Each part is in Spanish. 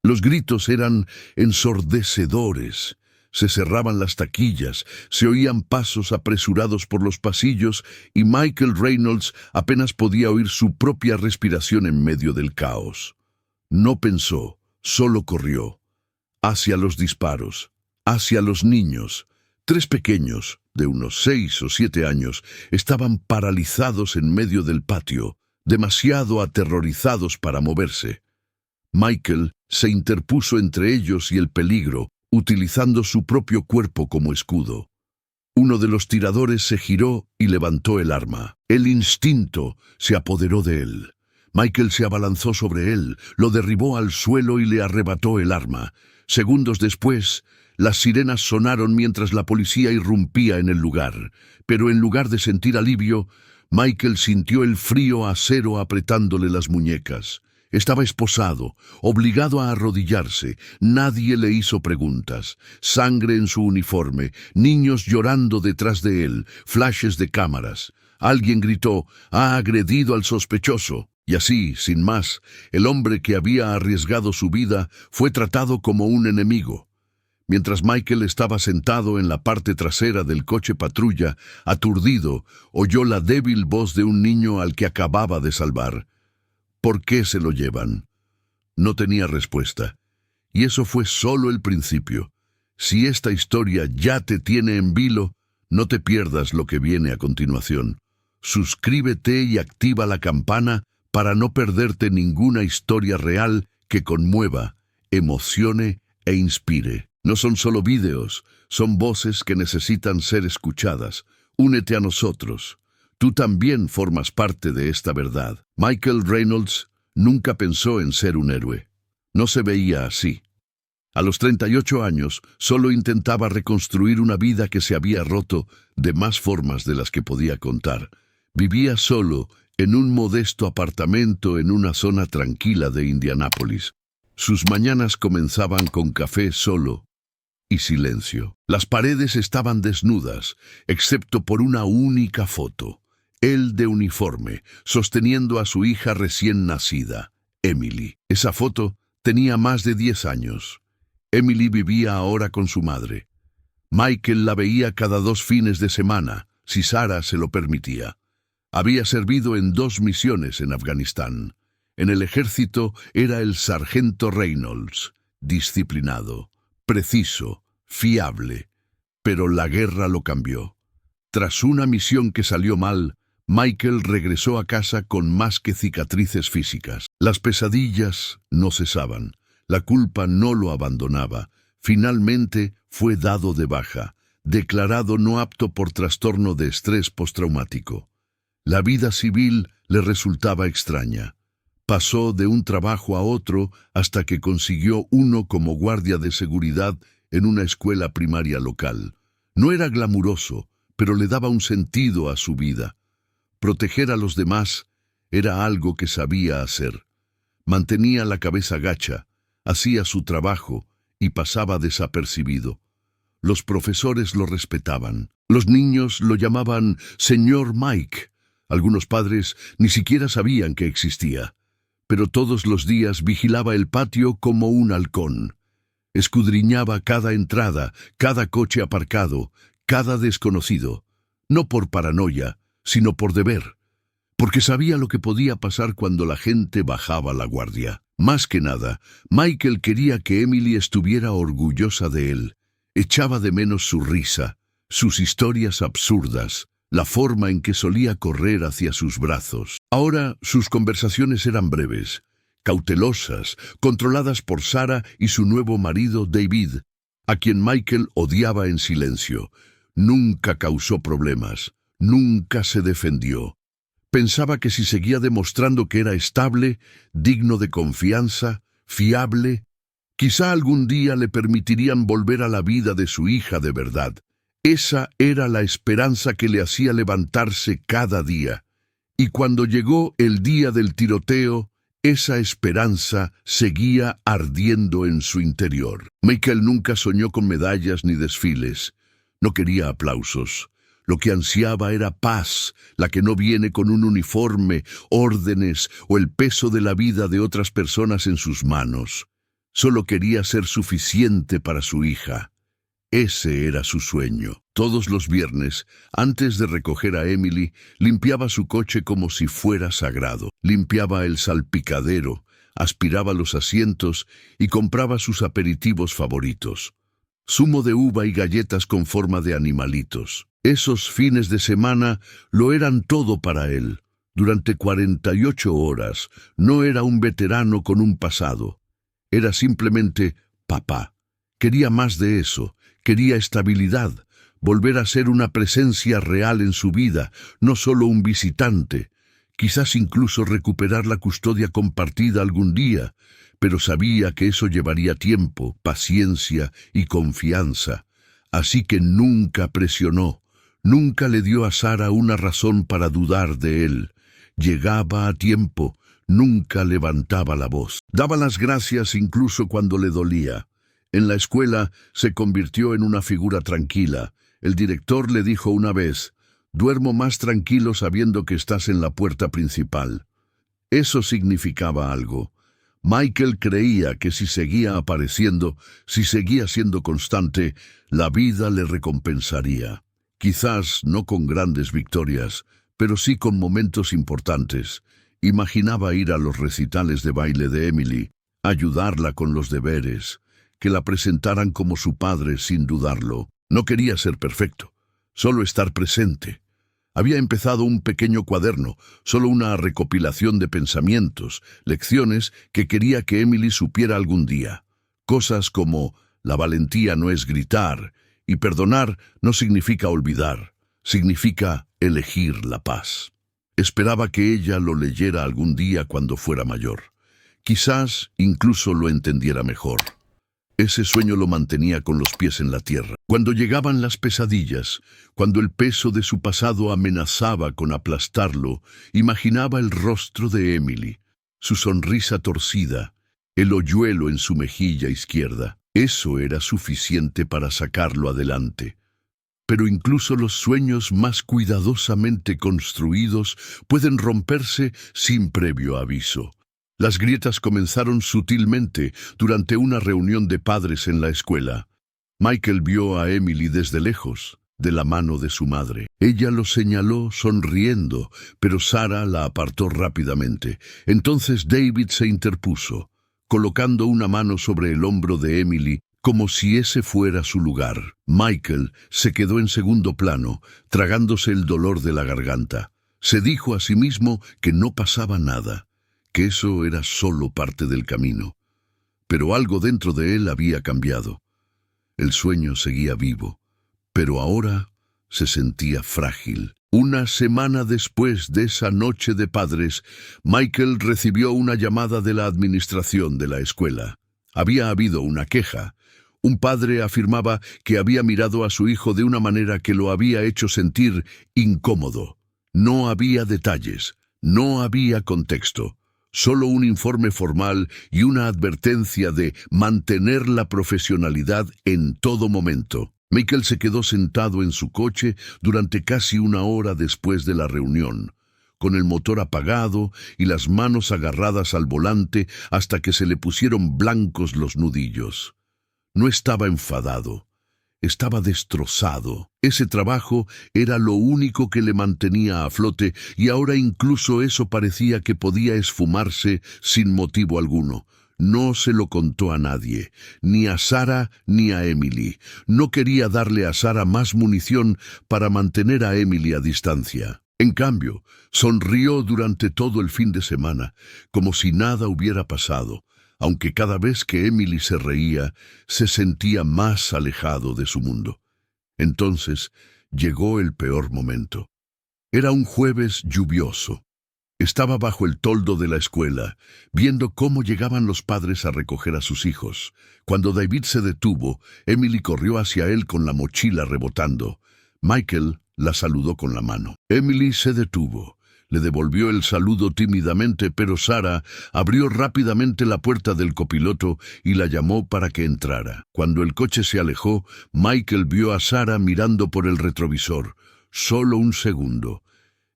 Los gritos eran ensordecedores. Se cerraban las taquillas, se oían pasos apresurados por los pasillos y Michael Reynolds apenas podía oír su propia respiración en medio del caos. No pensó, solo corrió. Hacia los disparos, hacia los niños. 3 pequeños, de unos 6 o 7 años, estaban paralizados en medio del patio, demasiado aterrorizados para moverse. Michael se interpuso entre ellos y el peligro, utilizando su propio cuerpo como escudo. Uno de los tiradores se giró y levantó el arma. El instinto se apoderó de él. Michael se abalanzó sobre él, lo derribó al suelo y le arrebató el arma. Segundos después, las sirenas sonaron mientras la policía irrumpía en el lugar, pero en lugar de sentir alivio, Michael sintió el frío acero apretándole las muñecas. Estaba esposado, obligado a arrodillarse. Nadie le hizo preguntas. Sangre en su uniforme, niños llorando detrás de él, flashes de cámaras. Alguien gritó, «¡Ha agredido al sospechoso!». Y así, sin más, el hombre que había arriesgado su vida fue tratado como un enemigo. Mientras Michael estaba sentado en la parte trasera del coche patrulla, aturdido, oyó la débil voz de un niño al que acababa de salvar. ¿Por qué se lo llevan? No tenía respuesta. Y eso fue solo el principio. Si esta historia ya te tiene en vilo, no te pierdas lo que viene a continuación. Suscríbete y activa la campana para no perderte ninguna historia real que conmueva, emocione e inspire. No son solo vídeos, son voces que necesitan ser escuchadas. Únete a nosotros. Tú también formas parte de esta verdad. Michael Reynolds nunca pensó en ser un héroe. No se veía así. A los 38 años, solo intentaba reconstruir una vida que se había roto de más formas de las que podía contar. Vivía solo en un modesto apartamento en una zona tranquila de Indianápolis. Sus mañanas comenzaban con café solo y silencio. Las paredes estaban desnudas, excepto por una única foto. Él de uniforme, sosteniendo a su hija recién nacida, Emily. Esa foto tenía más de 10 años. Emily vivía ahora con su madre. Michael la veía cada 2 fines de semana, si Sara se lo permitía. Había servido en 2 misiones en Afganistán. En el ejército era el sargento Reynolds, disciplinado, preciso, fiable. Pero la guerra lo cambió. Tras una misión que salió mal, Michael regresó a casa con más que cicatrices físicas. Las pesadillas no cesaban. La culpa no lo abandonaba. Finalmente fue dado de baja, declarado no apto por trastorno de estrés postraumático. La vida civil le resultaba extraña. Pasó de un trabajo a otro hasta que consiguió uno como guardia de seguridad en una escuela primaria local. No era glamuroso, pero le daba un sentido a su vida. Proteger a los demás era algo que sabía hacer. Mantenía la cabeza gacha, hacía su trabajo y pasaba desapercibido. Los profesores lo respetaban. Los niños lo llamaban Señor Mike. Algunos padres ni siquiera sabían que existía. Pero todos los días vigilaba el patio como un halcón. Escudriñaba cada entrada, cada coche aparcado, cada desconocido. No por paranoia, sino por deber. Porque sabía lo que podía pasar cuando la gente bajaba la guardia. Más que nada, Michael quería que Emily estuviera orgullosa de él. Echaba de menos su risa, sus historias absurdas, la forma en que solía correr hacia sus brazos. Ahora sus conversaciones eran breves, cautelosas, controladas por Sara y su nuevo marido David, a quien Michael odiaba en silencio. Nunca causó problemas, nunca se defendió. Pensaba que si seguía demostrando que era estable, digno de confianza, fiable, quizá algún día le permitirían volver a la vida de su hija de verdad. Esa era la esperanza que le hacía levantarse cada día. Y cuando llegó el día del tiroteo, esa esperanza seguía ardiendo en su interior. Michael nunca soñó con medallas ni desfiles. No quería aplausos. Lo que ansiaba era paz, la que no viene con un uniforme, órdenes o el peso de la vida de otras personas en sus manos. Solo quería ser suficiente para su hija. Ese era su sueño. Todos los viernes, antes de recoger a Emily, limpiaba su coche como si fuera sagrado. Limpiaba el salpicadero, aspiraba los asientos y compraba sus aperitivos favoritos. Zumo de uva y galletas con forma de animalitos. Esos fines de semana lo eran todo para él. Durante 48 horas no era un veterano con un pasado. Era simplemente papá. Quería más de eso. Quería estabilidad, volver a ser una presencia real en su vida, no solo un visitante. Quizás incluso recuperar la custodia compartida algún día, pero sabía que eso llevaría tiempo, paciencia y confianza. Así que nunca presionó, nunca le dio a Sara una razón para dudar de él. Llegaba a tiempo, nunca levantaba la voz. Daba las gracias incluso cuando le dolía. En la escuela se convirtió en una figura tranquila. El director le dijo una vez: «Duermo más tranquilo sabiendo que estás en la puerta principal». Eso significaba algo. Michael creía que si seguía apareciendo, si seguía siendo constante, la vida le recompensaría. Quizás no con grandes victorias, pero sí con momentos importantes. Imaginaba ir a los recitales de baile de Emily, ayudarla con los deberes, que la presentaran como su padre sin dudarlo. No quería ser perfecto, solo estar presente. Había empezado un pequeño cuaderno, solo una recopilación de pensamientos, lecciones que quería que Emily supiera algún día. Cosas como: la valentía no es gritar, y perdonar no significa olvidar, significa elegir la paz. Esperaba que ella lo leyera algún día cuando fuera mayor. Quizás incluso lo entendiera mejor. Ese sueño lo mantenía con los pies en la tierra. Cuando llegaban las pesadillas, cuando el peso de su pasado amenazaba con aplastarlo, imaginaba el rostro de Emily, su sonrisa torcida, el hoyuelo en su mejilla izquierda. Eso era suficiente para sacarlo adelante. Pero incluso los sueños más cuidadosamente construidos pueden romperse sin previo aviso. Las grietas comenzaron sutilmente durante una reunión de padres en la escuela. Michael vio a Emily desde lejos, de la mano de su madre. Ella lo señaló sonriendo, pero Sara la apartó rápidamente. Entonces David se interpuso, colocando una mano sobre el hombro de Emily, como si ese fuera su lugar. Michael se quedó en segundo plano, tragándose el dolor de la garganta. Se dijo a sí mismo que no pasaba nada, que eso era solo parte del camino. Pero algo dentro de él había cambiado. El sueño seguía vivo, pero ahora se sentía frágil. Una semana después de esa noche de padres, Michael recibió una llamada de la administración de la escuela. Había habido una queja. Un padre afirmaba que había mirado a su hijo de una manera que lo había hecho sentir incómodo. No había detalles, no había contexto. Solo un informe formal y una advertencia de mantener la profesionalidad en todo momento. Michael se quedó sentado en su coche durante casi una hora después de la reunión, con el motor apagado y las manos agarradas al volante hasta que se le pusieron blancos los nudillos. No estaba enfadado, estaba destrozado. Ese trabajo era lo único que le mantenía a flote y ahora incluso eso parecía que podía esfumarse sin motivo alguno. No se lo contó a nadie, ni a Sara ni a Emily. No quería darle a Sara más munición para mantener a Emily a distancia. En cambio, sonrió durante todo el fin de semana, como si nada hubiera pasado, aunque cada vez que Emily se reía, se sentía más alejado de su mundo. Entonces llegó el peor momento. Era un jueves lluvioso. Estaba bajo el toldo de la escuela, viendo cómo llegaban los padres a recoger a sus hijos. Cuando David se detuvo, Emily corrió hacia él con la mochila rebotando. Michael la saludó con la mano. Emily se detuvo. Le devolvió el saludo tímidamente, pero Sara abrió rápidamente la puerta del copiloto y la llamó para que entrara. Cuando el coche se alejó, Michael vio a Sara mirando por el retrovisor. Solo un segundo.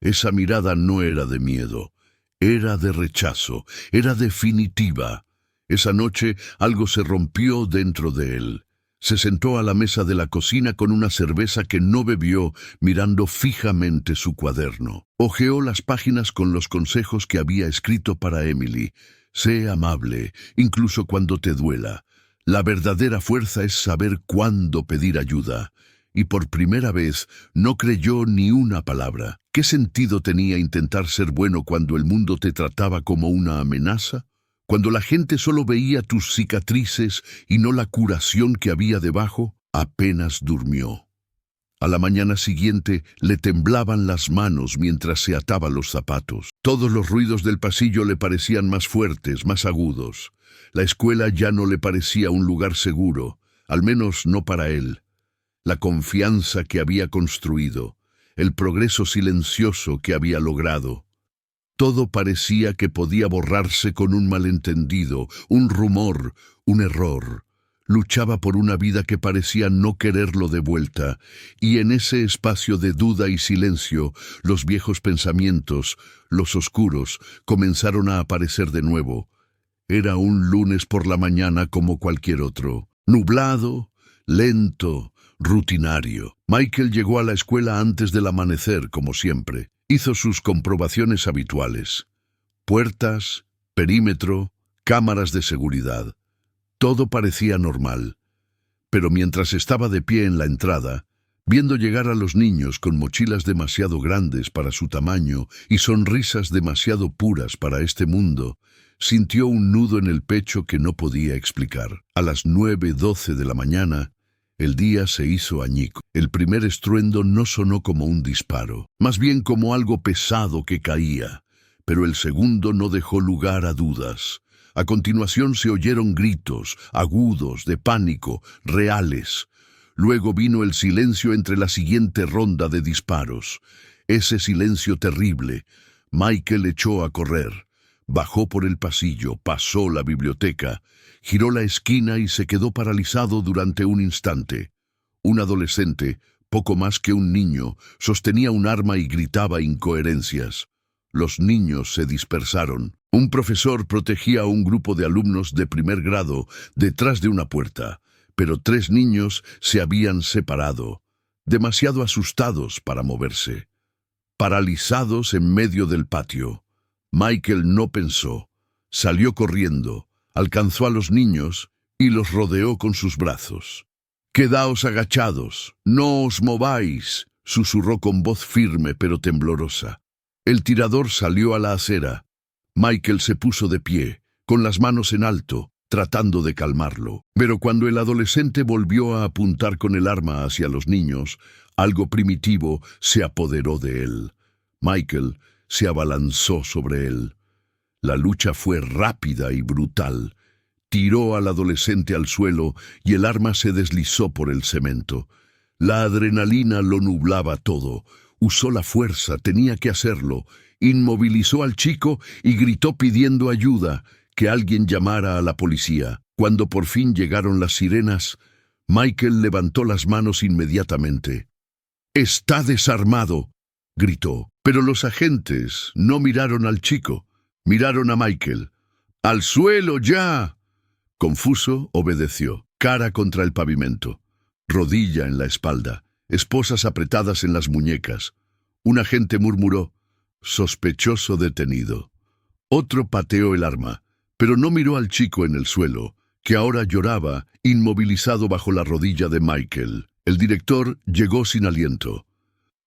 Esa mirada no era de miedo, era de rechazo, era definitiva. Esa noche algo se rompió dentro de él. Se sentó a la mesa de la cocina con una cerveza que no bebió, mirando fijamente su cuaderno. Hojeó las páginas con los consejos que había escrito para Emily. Sé amable, incluso cuando te duela. La verdadera fuerza es saber cuándo pedir ayuda. Y por primera vez no creyó ni una palabra. ¿Qué sentido tenía intentar ser bueno cuando el mundo te trataba como una amenaza? Cuando la gente solo veía tus cicatrices y no la curación que había debajo. Apenas durmió. A la mañana siguiente le temblaban las manos mientras se ataba los zapatos. Todos los ruidos del pasillo le parecían más fuertes, más agudos. La escuela ya no le parecía un lugar seguro, al menos no para él. La confianza que había construido, el progreso silencioso que había logrado. Todo parecía que podía borrarse con un malentendido, un rumor, un error. Luchaba por una vida que parecía no quererlo de vuelta, y en ese espacio de duda y silencio, los viejos pensamientos, los oscuros, comenzaron a aparecer de nuevo. Era un lunes por la mañana como cualquier otro, nublado, lento, rutinario. Michael llegó a la escuela antes del amanecer, como siempre. Hizo sus comprobaciones habituales. Puertas, perímetro, cámaras de seguridad. Todo parecía normal. Pero mientras estaba de pie en la entrada, viendo llegar a los niños con mochilas demasiado grandes para su tamaño y sonrisas demasiado puras para este mundo, sintió un nudo en el pecho que no podía explicar. A las 9:12 de la mañana, el día se hizo añico. El primer estruendo no sonó como un disparo, más bien como algo pesado que caía, pero el segundo no dejó lugar a dudas. A continuación se oyeron gritos, agudos, de pánico, reales. Luego vino el silencio entre la siguiente ronda de disparos. Ese silencio terrible. Michael echó a correr. Bajó por el pasillo, pasó la biblioteca, giró la esquina y se quedó paralizado durante un instante. Un adolescente, poco más que un niño, sostenía un arma y gritaba incoherencias. Los niños se dispersaron. Un profesor protegía a un grupo de alumnos de primer grado detrás de una puerta, pero 3 niños se habían separado, demasiado asustados para moverse. Paralizados en medio del patio. Michael no pensó. Salió corriendo, alcanzó a los niños y los rodeó con sus brazos. «Quedaos agachados, no os mováis», susurró con voz firme pero temblorosa. El tirador salió a la acera. Michael se puso de pie, con las manos en alto, tratando de calmarlo. Pero cuando el adolescente volvió a apuntar con el arma hacia los niños, algo primitivo se apoderó de él. Michael se abalanzó sobre él. La lucha fue rápida y brutal. Tiró al adolescente al suelo y el arma se deslizó por el cemento. La adrenalina lo nublaba todo. Usó la fuerza, tenía que hacerlo. Inmovilizó al chico y gritó pidiendo ayuda, que alguien llamara a la policía. Cuando por fin llegaron las sirenas, Michael levantó las manos inmediatamente. «¡Está desarmado!», gritó. Pero los agentes no miraron al chico, miraron a Michael. «¡Al suelo ya!». Confuso, obedeció, cara contra el pavimento, rodilla en la espalda, esposas apretadas en las muñecas. Un agente murmuró: «Sospechoso detenido». Otro pateó el arma, pero no miró al chico en el suelo, que ahora lloraba, inmovilizado bajo la rodilla de Michael. El director llegó sin aliento.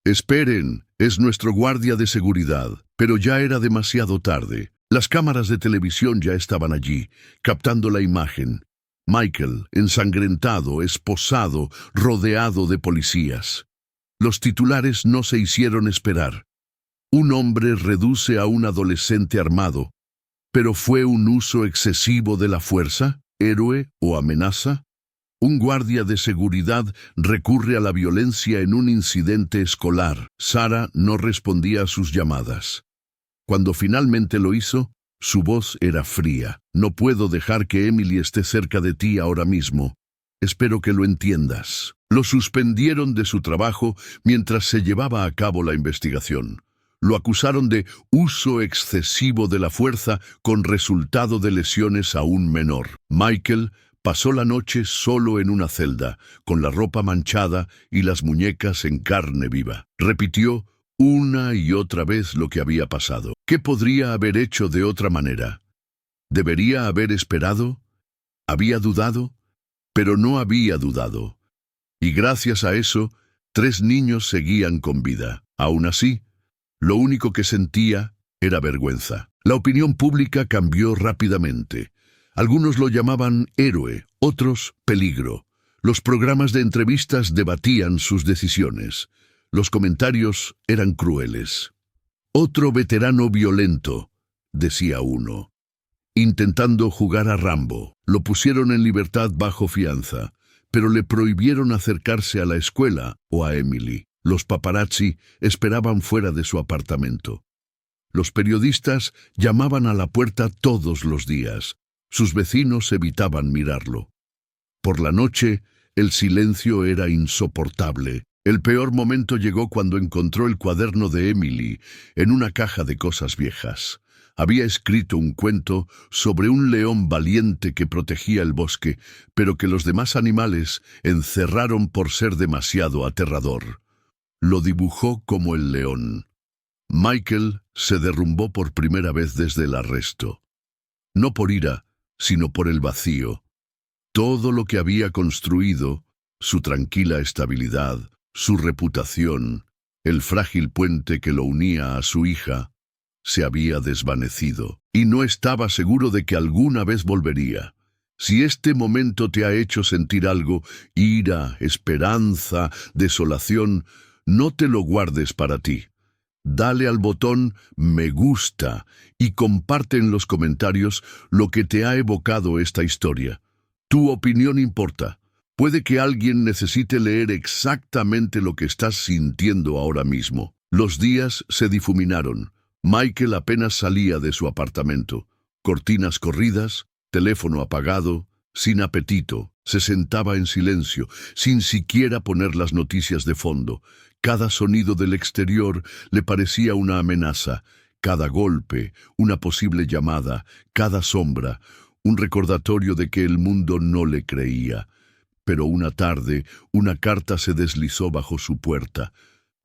«Esperen, es nuestro guardia de seguridad», pero ya era demasiado tarde. Las cámaras de televisión ya estaban allí, captando la imagen. Michael, ensangrentado, esposado, rodeado de policías. Los titulares no se hicieron esperar. Un hombre reduce a un adolescente armado. ¿Pero fue un uso excesivo de la fuerza, héroe o amenaza? Un guardia de seguridad recurre a la violencia en un incidente escolar. Sarah no respondía a sus llamadas. Cuando finalmente lo hizo, su voz era fría. «No puedo dejar que Emily esté cerca de ti ahora mismo. Espero que lo entiendas». Lo suspendieron de su trabajo mientras se llevaba a cabo la investigación. Lo acusaron de uso excesivo de la fuerza con resultado de lesiones aún menor. Michael pasó la noche solo en una celda, con la ropa manchada y las muñecas en carne viva. Repitió una y otra vez lo que había pasado. ¿Qué podría haber hecho de otra manera? ¿Debería haber esperado? ¿Había dudado? Pero no había dudado. Y gracias a eso, 3 niños seguían con vida. Aún así, lo único que sentía era vergüenza. La opinión pública cambió rápidamente. Algunos lo llamaban héroe, otros peligro. Los programas de entrevistas debatían sus decisiones. Los comentarios eran crueles. Otro veterano violento, decía uno. Intentando jugar a Rambo, lo pusieron en libertad bajo fianza, pero le prohibieron acercarse a la escuela o a Emily. Los paparazzi esperaban fuera de su apartamento. Los periodistas llamaban a la puerta todos los días. Sus vecinos evitaban mirarlo. Por la noche, el silencio era insoportable. El peor momento llegó cuando encontró el cuaderno de Emily en una caja de cosas viejas. Había escrito un cuento sobre un león valiente que protegía el bosque, pero que los demás animales encerraron por ser demasiado aterrador. Lo dibujó como el león. Michael se derrumbó por primera vez desde el arresto. No por ira, sino por el vacío. Todo lo que había construido, su tranquila estabilidad, su reputación, el frágil puente que lo unía a su hija, se había desvanecido, y no estaba seguro de que alguna vez volvería. Si este momento te ha hecho sentir algo, ira, esperanza, desolación, no te lo guardes para ti. Dale al botón me gusta y comparte en los comentarios lo que te ha evocado esta historia. Tu opinión importa. Puede que alguien necesite leer exactamente lo que estás sintiendo ahora mismo. Los días se difuminaron. Michael apenas salía de su apartamento. Cortinas corridas, teléfono apagado, sin apetito. Se sentaba en silencio, sin siquiera poner las noticias de fondo. Cada sonido del exterior le parecía una amenaza. Cada golpe, una posible llamada. Cada sombra, un recordatorio de que el mundo no le creía. Pero una tarde, una carta se deslizó bajo su puerta.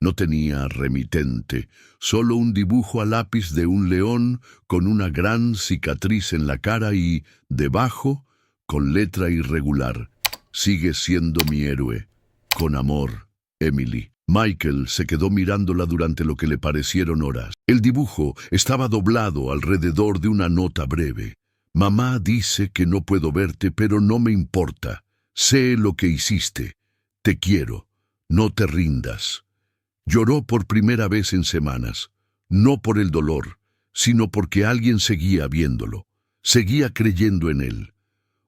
No tenía remitente, solo un dibujo a lápiz de un león con una gran cicatriz en la cara y, debajo, con letra irregular, «Sigue siendo mi héroe. Con amor, Emily». Michael se quedó mirándola durante lo que le parecieron horas. El dibujo estaba doblado alrededor de una nota breve. «Mamá dice que no puedo verte, pero no me importa. Sé lo que hiciste. Te quiero. No te rindas». Lloró por primera vez en semanas, no por el dolor, sino porque alguien seguía viéndolo, seguía creyendo en él.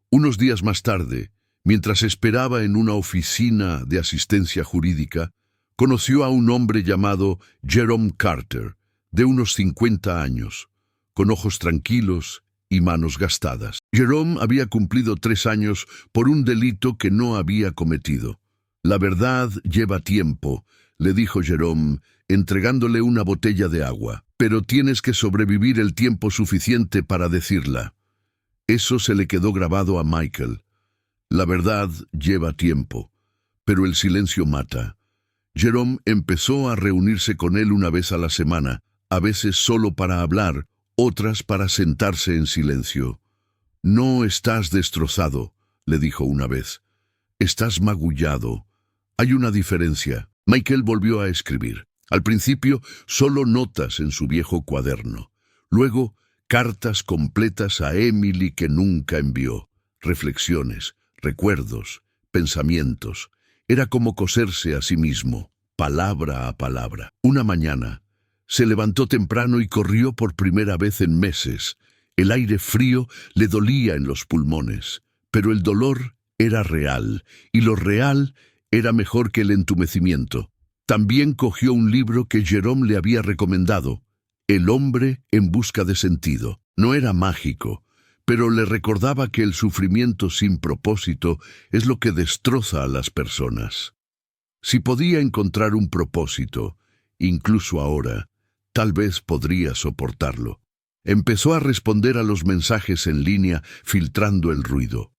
Unos días más tarde, mientras esperaba en una oficina de asistencia jurídica, conoció a un hombre llamado Jerome Carter, de unos 50 años, con ojos tranquilos y manos gastadas. Jerome había cumplido 3 años por un delito que no había cometido. «La verdad lleva tiempo», le dijo Jerome, entregándole una botella de agua, «pero tienes que sobrevivir el tiempo suficiente para decirla». Eso se le quedó grabado a Michael. La verdad lleva tiempo, pero el silencio mata. Jerome empezó a reunirse con él una vez a la semana, a veces solo para hablar, otras para sentarse en silencio. «No estás destrozado», le dijo una vez. «Estás magullado. Hay una diferencia». Michael volvió a escribir. Al principio, solo notas en su viejo cuaderno. Luego, cartas completas a Emily que nunca envió. Reflexiones, recuerdos, pensamientos. Era como coserse a sí mismo, palabra a palabra. Una mañana, se levantó temprano y corrió por primera vez en meses. El aire frío le dolía en los pulmones, pero el dolor era real, y lo real era mejor que el entumecimiento. También cogió un libro que Jerome le había recomendado, El hombre en busca de sentido. No era mágico, pero le recordaba que el sufrimiento sin propósito es lo que destroza a las personas. Si podía encontrar un propósito, incluso ahora, Tal vez podría soportarlo. Empezó a responder a los mensajes en línea, filtrando el ruido.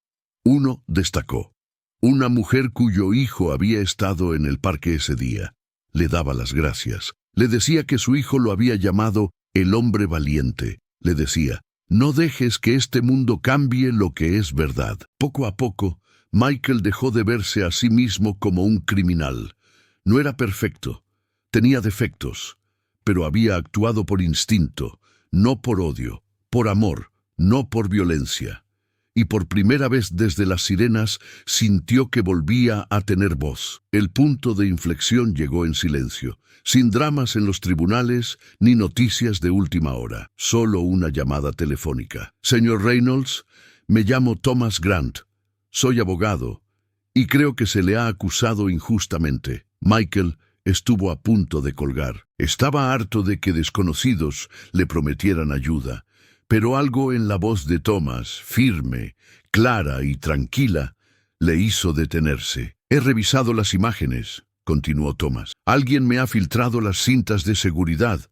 Uno destacó. Una mujer cuyo hijo había estado en el parque ese día. Le daba las gracias. Le decía que su hijo lo había llamado el hombre valiente. Le decía, no dejes que este mundo cambie lo que es verdad. Poco a poco, Michael dejó de verse a sí mismo como un criminal. No era perfecto. Tenía defectos. Pero había actuado por instinto, no por odio, por amor, no por violencia. Y por primera vez desde las sirenas sintió que volvía a tener voz. El punto de inflexión llegó en silencio, sin dramas en los tribunales ni noticias de última hora, solo una llamada telefónica. Señor Reynolds, me llamo Thomas Grant, soy abogado, y creo que se le ha acusado injustamente. Michael estuvo a punto de colgar. Estaba harto de que desconocidos le prometieran ayuda, pero algo en la voz de Thomas, firme, clara y tranquila, le hizo detenerse. He revisado las imágenes, continuó Thomas. Alguien me ha filtrado las cintas de seguridad.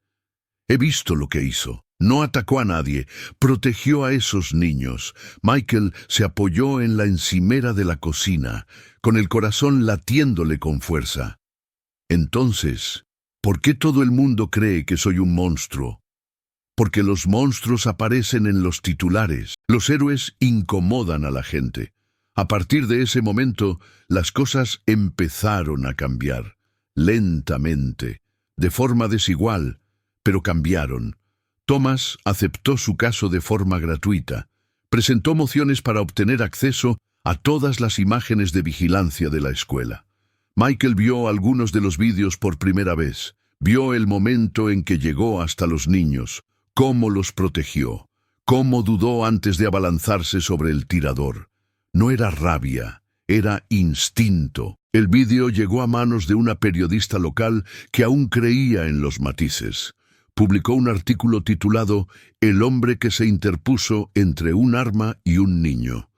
He visto lo que hizo. No atacó a nadie, protegió a esos niños. Michael se apoyó en la encimera de la cocina, con el corazón latiéndole con fuerza. Entonces, ¿por qué todo el mundo cree que soy un monstruo? Porque los monstruos aparecen en los titulares. Los héroes incomodan a la gente. A partir de ese momento, las cosas empezaron a cambiar. Lentamente, de forma desigual, pero cambiaron. Thomas aceptó su caso de forma gratuita. Presentó mociones para obtener acceso a todas las imágenes de vigilancia de la escuela. Michael vio algunos de los vídeos por primera vez. Vio el momento en que llegó hasta los niños, cómo los protegió, cómo dudó antes de abalanzarse sobre el tirador. No era rabia, era instinto. El vídeo llegó a manos de una periodista local que aún creía en los matices. Publicó un artículo titulado «El hombre que se interpuso entre un arma y un niño».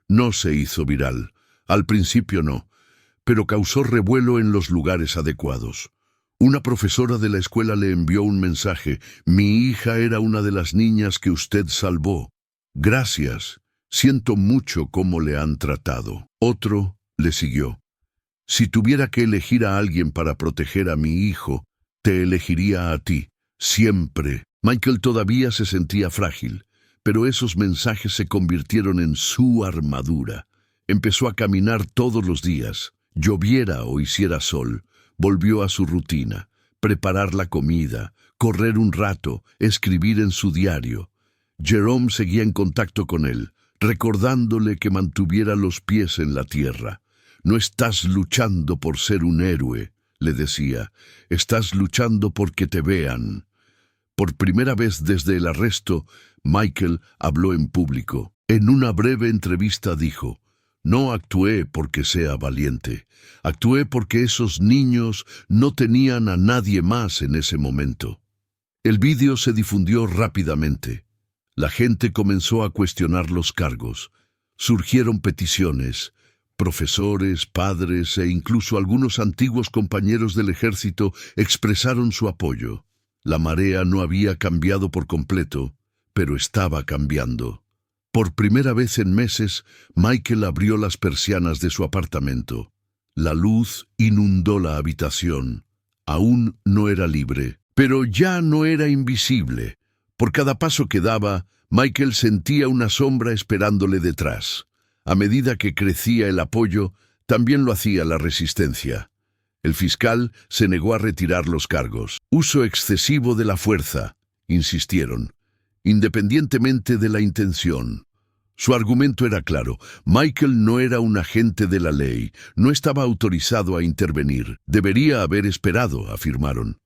No se hizo viral. Al principio no, pero causó revuelo en los lugares adecuados. Una profesora de la escuela le envió un mensaje. «Mi hija era una de las niñas que usted salvó. Gracias. Siento mucho cómo le han tratado». Otro le siguió. «Si tuviera que elegir a alguien para proteger a mi hijo, te elegiría a ti. Siempre». Michael todavía se sentía frágil, pero esos mensajes se convirtieron en su armadura. Empezó a caminar todos los días. Lloviera o hiciera sol, volvió a su rutina, preparar la comida, correr un rato, escribir en su diario. Jerome seguía en contacto con él, recordándole que mantuviera los pies en la tierra. «No estás luchando por ser un héroe», le decía, «estás luchando porque te vean». Por primera vez desde el arresto, Michael habló en público. En una breve entrevista dijo, «No actué porque sea valiente. Actué porque esos niños no tenían a nadie más en ese momento». El vídeo se difundió rápidamente. La gente comenzó a cuestionar los cargos. Surgieron peticiones. Profesores, padres e incluso algunos antiguos compañeros del ejército expresaron su apoyo. La marea no había cambiado por completo, pero estaba cambiando. Por primera vez en meses, Michael abrió las persianas de su apartamento. La luz inundó la habitación. Aún no era libre, pero ya no era invisible. Por cada paso que daba, Michael sentía una sombra esperándole detrás. A medida que crecía el apoyo, también lo hacía la resistencia. El fiscal se negó a retirar los cargos. «Uso excesivo de la fuerza», insistieron, independientemente de la intención. Su argumento era claro. Michael no era un agente de la ley, no estaba autorizado a intervenir. Debería haber esperado, afirmaron.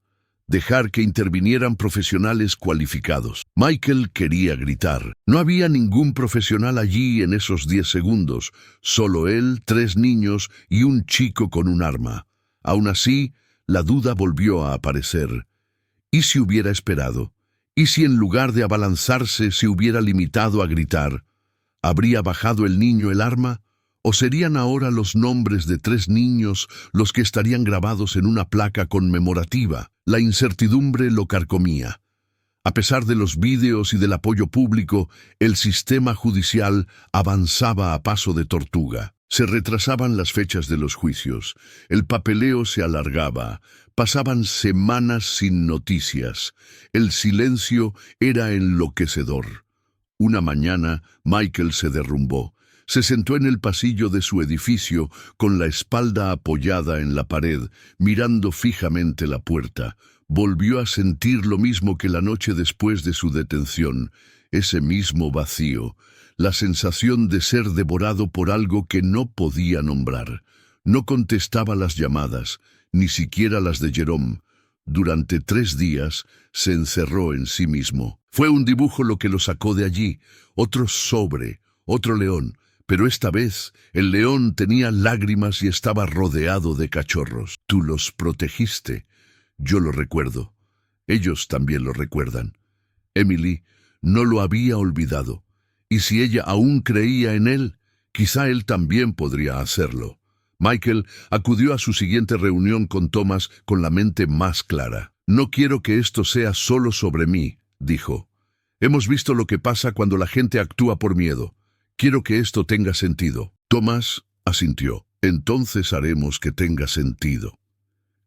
Dejar que intervinieran profesionales cualificados. Michael quería gritar. No había ningún profesional allí en esos 10 segundos. Solo él, 3 niños y un chico con un arma. Aún así, la duda volvió a aparecer. ¿Y si hubiera esperado? ¿Y si en lugar de abalanzarse se hubiera limitado a gritar? ¿Habría bajado el niño el arma? ¿O serían ahora los nombres de 3 niños los que estarían grabados en una placa conmemorativa? La incertidumbre lo carcomía. A pesar de los vídeos y del apoyo público, el sistema judicial avanzaba a paso de tortuga. Se retrasaban las fechas de los juicios, el papeleo se alargaba, pasaban semanas sin noticias. El silencio era enloquecedor. Una mañana, Michael se derrumbó. Se sentó en el pasillo de su edificio, con la espalda apoyada en la pared, mirando fijamente la puerta. Volvió a sentir lo mismo que la noche después de su detención, ese mismo vacío, la sensación de ser devorado por algo que no podía nombrar. No contestaba las llamadas, ni siquiera las de Jerome. Durante 3 días se encerró en sí mismo. Fue un dibujo lo que lo sacó de allí, otro sobre, otro león, pero esta vez el león tenía lágrimas y estaba rodeado de cachorros. Tú los protegiste. Yo lo recuerdo. Ellos también lo recuerdan. Emily no lo había olvidado, y si ella aún creía en él, quizá él también podría hacerlo. Michael acudió a su siguiente reunión con Thomas con la mente más clara. No quiero que esto sea solo sobre mí, dijo. Hemos visto lo que pasa cuando la gente actúa por miedo. Quiero que esto tenga sentido. Thomas asintió. Entonces haremos que tenga sentido.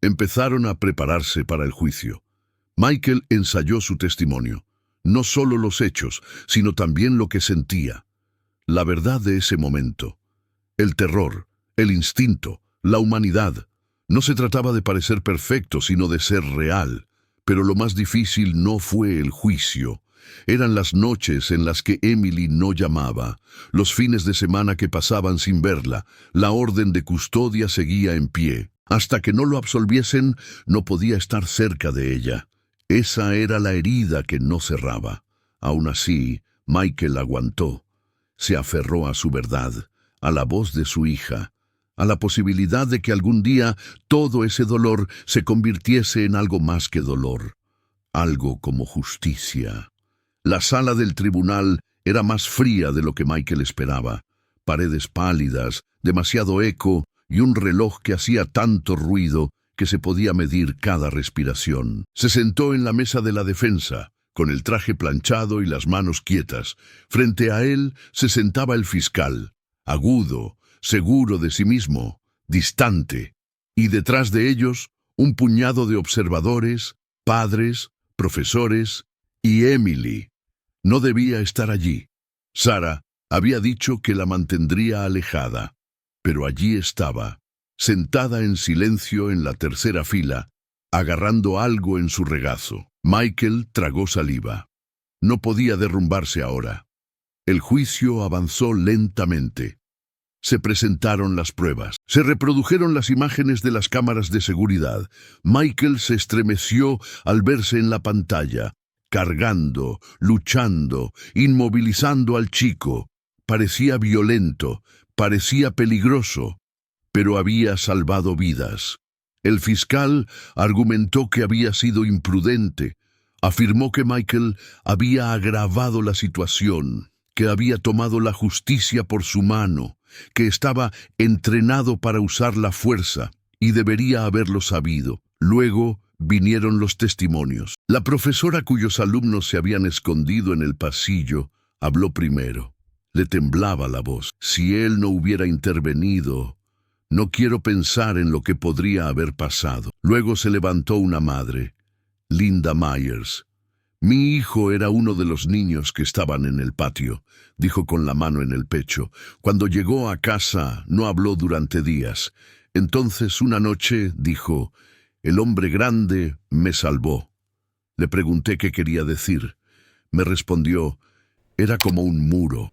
Empezaron a prepararse para el juicio. Michael ensayó su testimonio. No solo los hechos, sino también lo que sentía. La verdad de ese momento. El terror, el instinto, la humanidad. No se trataba de parecer perfecto, sino de ser real. Pero lo más difícil no fue el juicio. Eran las noches en las que Emily no llamaba, los fines de semana que pasaban sin verla. La orden de custodia seguía en pie. Hasta que no lo absolviesen, no podía estar cerca de ella. Esa era la herida que no cerraba. Aún así, Michael aguantó. Se aferró a su verdad, a la voz de su hija, a la posibilidad de que algún día todo ese dolor se convirtiese en algo más que dolor, algo como justicia. La sala del tribunal era más fría de lo que Michael esperaba. Paredes pálidas, demasiado eco y un reloj que hacía tanto ruido que se podía medir cada respiración. Se sentó en la mesa de la defensa, con el traje planchado y las manos quietas. Frente a él se sentaba el fiscal, agudo, seguro de sí mismo, distante, y detrás de ellos un puñado de observadores, padres, profesores y Emily. No debía estar allí. Sarah había dicho que la mantendría alejada, pero allí estaba, sentada en silencio en la tercera fila, agarrando algo en su regazo. Michael tragó saliva. No podía derrumbarse ahora. El juicio avanzó lentamente. Se presentaron las pruebas. Se reprodujeron las imágenes de las cámaras de seguridad. Michael se estremeció al verse en la pantalla, cargando, luchando, inmovilizando al chico. Parecía violento, parecía peligroso, pero había salvado vidas. El fiscal argumentó que había sido imprudente. Afirmó que Michael había agravado la situación, que había tomado la justicia por su mano, que estaba entrenado para usar la fuerza y debería haberlo sabido. Luego vinieron los testimonios. La profesora cuyos alumnos se habían escondido en el pasillo habló primero. Le temblaba la voz. Si él no hubiera intervenido, no quiero pensar en lo que podría haber pasado. Luego se levantó una madre, Linda Myers. Mi hijo era uno de los niños que estaban en el patio, dijo con la mano en el pecho. Cuando llegó a casa no habló durante días. Entonces una noche dijo, el hombre grande me salvó. Le pregunté qué quería decir. Me respondió, era como un muro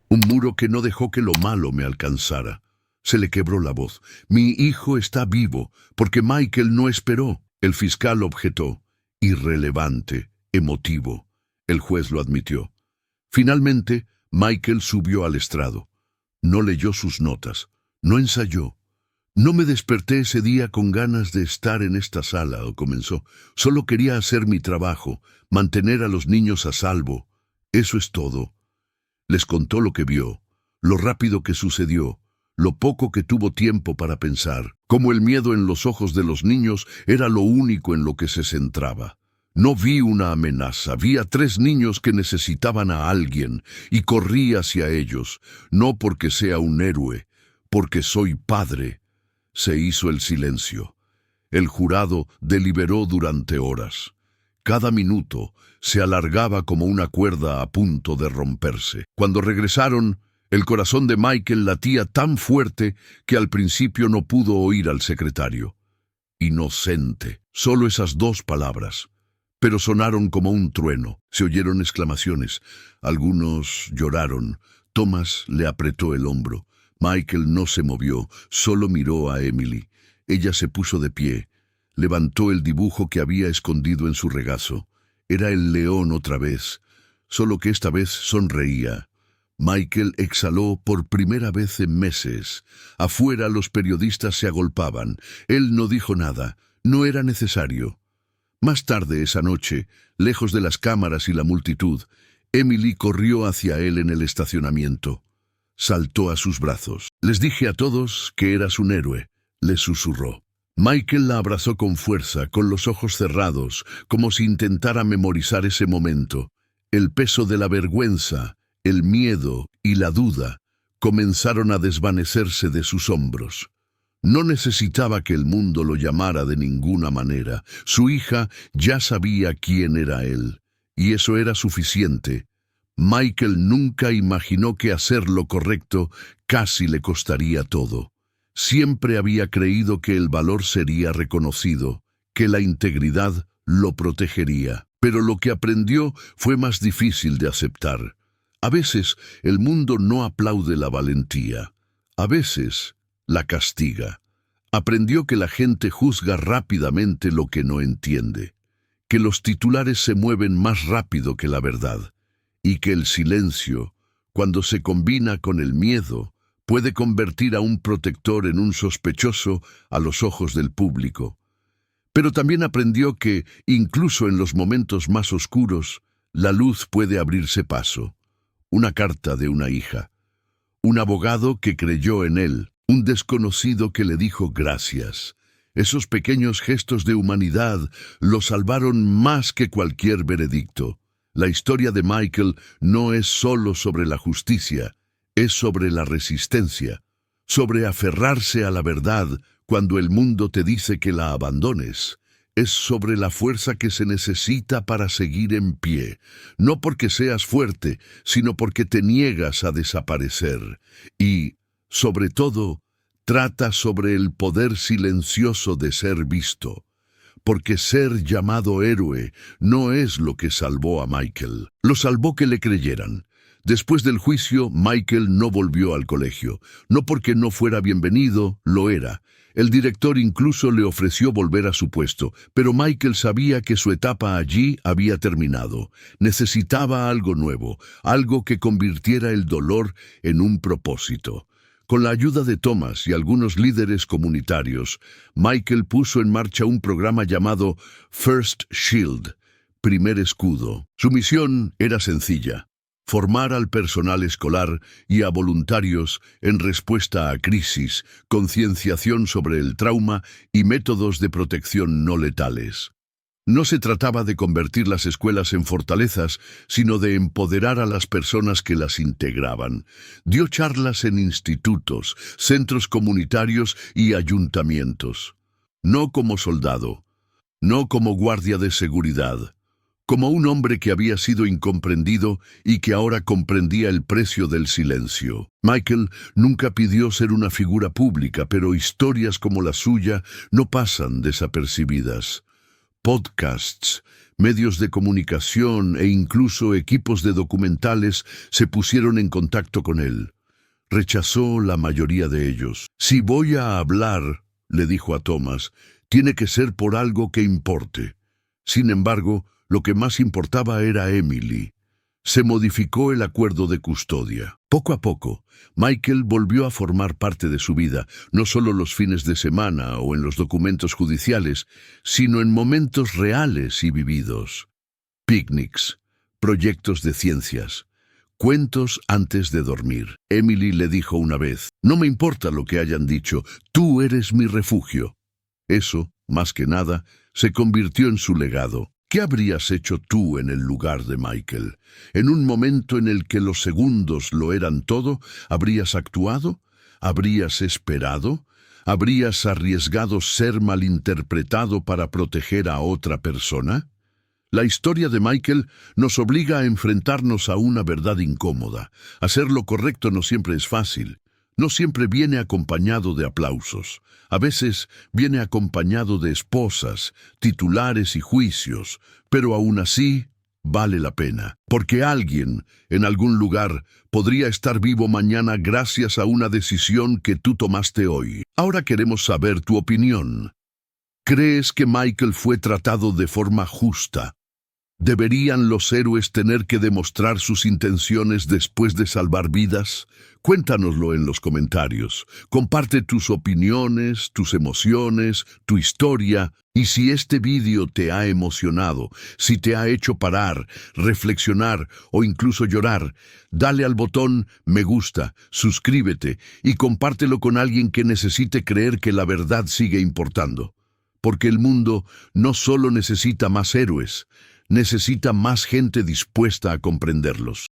que no dejó que lo malo me alcanzara. Se le quebró la voz. Mi hijo está vivo, porque Michael no esperó. El fiscal objetó. Irrelevante, emotivo. El juez lo admitió. Finalmente, Michael subió al estrado. No leyó sus notas. No ensayó. No me desperté ese día con ganas de estar en esta sala, comenzó. Solo quería hacer mi trabajo, mantener a los niños a salvo. Eso es todo. Les contó lo que vio, lo rápido que sucedió, lo poco que tuvo tiempo para pensar, como el miedo en los ojos de los niños era lo único en lo que se centraba. No vi una amenaza, vi a 3 niños que necesitaban a alguien y corrí hacia ellos, no porque sea un héroe, porque soy padre. Se hizo el silencio. El jurado deliberó durante horas. Cada minuto se alargaba como una cuerda a punto de romperse. Cuando regresaron, el corazón de Michael latía tan fuerte que al principio no pudo oír al secretario. Inocente. Solo esas 2 palabras. Pero sonaron como un trueno. Se oyeron exclamaciones. Algunos lloraron. Thomas le apretó el hombro. Michael no se movió, solo miró a Emily. Ella se puso de pie. Levantó el dibujo que había escondido en su regazo. Era el león otra vez, solo que esta vez sonreía. Michael exhaló por primera vez en meses. Afuera los periodistas se agolpaban. Él no dijo nada. No era necesario. Más tarde esa noche, lejos de las cámaras y la multitud, Emily corrió hacia él en el estacionamiento. Saltó a sus brazos. «Les dije a todos que eras un héroe», le susurró. Michael la abrazó con fuerza, con los ojos cerrados, como si intentara memorizar ese momento. El peso de la vergüenza, el miedo y la duda comenzaron a desvanecerse de sus hombros. No necesitaba que el mundo lo llamara de ninguna manera. Su hija ya sabía quién era él, y eso era suficiente. Michael nunca imaginó que hacer lo correcto casi le costaría todo. Siempre había creído que el valor sería reconocido, que la integridad lo protegería. Pero lo que aprendió fue más difícil de aceptar. A veces el mundo no aplaude la valentía. A veces la castiga. Aprendió que la gente juzga rápidamente lo que no entiende, que los titulares se mueven más rápido que la verdad, y que el silencio, cuando se combina con el miedo, puede convertir a un protector en un sospechoso a los ojos del público. Pero también aprendió que, incluso en los momentos más oscuros, la luz puede abrirse paso. Una carta de una hija. Un abogado que creyó en él. Un desconocido que le dijo gracias. Esos pequeños gestos de humanidad lo salvaron más que cualquier veredicto. La historia de Michael no es solo sobre la justicia, es sobre la resistencia, sobre aferrarse a la verdad cuando el mundo te dice que la abandones. Es sobre la fuerza que se necesita para seguir en pie, no porque seas fuerte, sino porque te niegas a desaparecer. Y, sobre todo, trata sobre el poder silencioso de ser visto, porque ser llamado héroe no es lo que salvó a Michael. Lo salvó que le creyeran. Después del juicio, Michael no volvió al colegio. No porque no fuera bienvenido, lo era. El director incluso le ofreció volver a su puesto, pero Michael sabía que su etapa allí había terminado. Necesitaba algo nuevo, algo que convirtiera el dolor en un propósito. Con la ayuda de Thomas y algunos líderes comunitarios, Michael puso en marcha un programa llamado First Shield, Primer Escudo. Su misión era sencilla: formar al personal escolar y a voluntarios en respuesta a crisis, concienciación sobre el trauma y métodos de protección no letales. No se trataba de convertir las escuelas en fortalezas, sino de empoderar a las personas que las integraban. Dio charlas en institutos, centros comunitarios y ayuntamientos. No como soldado, no como guardia de seguridad, como un hombre que había sido incomprendido y que ahora comprendía el precio del silencio. Michael nunca pidió ser una figura pública, pero historias como la suya no pasan desapercibidas. Podcasts, medios de comunicación e incluso equipos de documentales se pusieron en contacto con él. Rechazó la mayoría de ellos. «Si voy a hablar», le dijo a Thomas, «tiene que ser por algo que importe». Sin embargo, lo que más importaba era Emily. Se modificó el acuerdo de custodia. Poco a poco, Michael volvió a formar parte de su vida, no solo los fines de semana o en los documentos judiciales, sino en momentos reales y vividos. Picnics, proyectos de ciencias, Cuentos antes de dormir. Emily le dijo una vez, no me importa lo que hayan dicho, tú eres mi refugio. Eso, más que nada, se convirtió en su legado. ¿Qué habrías hecho tú en el lugar de Michael? En un momento en el que los segundos lo eran todo, ¿habrías actuado? ¿Habrías esperado? ¿Habrías arriesgado ser malinterpretado para proteger a otra persona? La historia de Michael nos obliga a enfrentarnos a una verdad incómoda. Hacer lo correcto no siempre es fácil. No siempre viene acompañado de aplausos. A veces viene acompañado de esposas, titulares y juicios, pero aún así vale la pena. Porque alguien, en algún lugar, podría estar vivo mañana gracias a una decisión que tú tomaste hoy. Ahora queremos saber tu opinión. ¿Crees que Michael fue tratado de forma justa? ¿Deberían los héroes tener que demostrar sus intenciones después de salvar vidas? Cuéntanoslo en los comentarios. Comparte tus opiniones, tus emociones, tu historia. Y si este vídeo te ha emocionado, si te ha hecho parar, reflexionar o incluso llorar, dale al botón me gusta, suscríbete y compártelo con alguien que necesite creer que la verdad sigue importando. Porque el mundo no solo necesita más héroes, necesita más gente dispuesta a comprenderlos.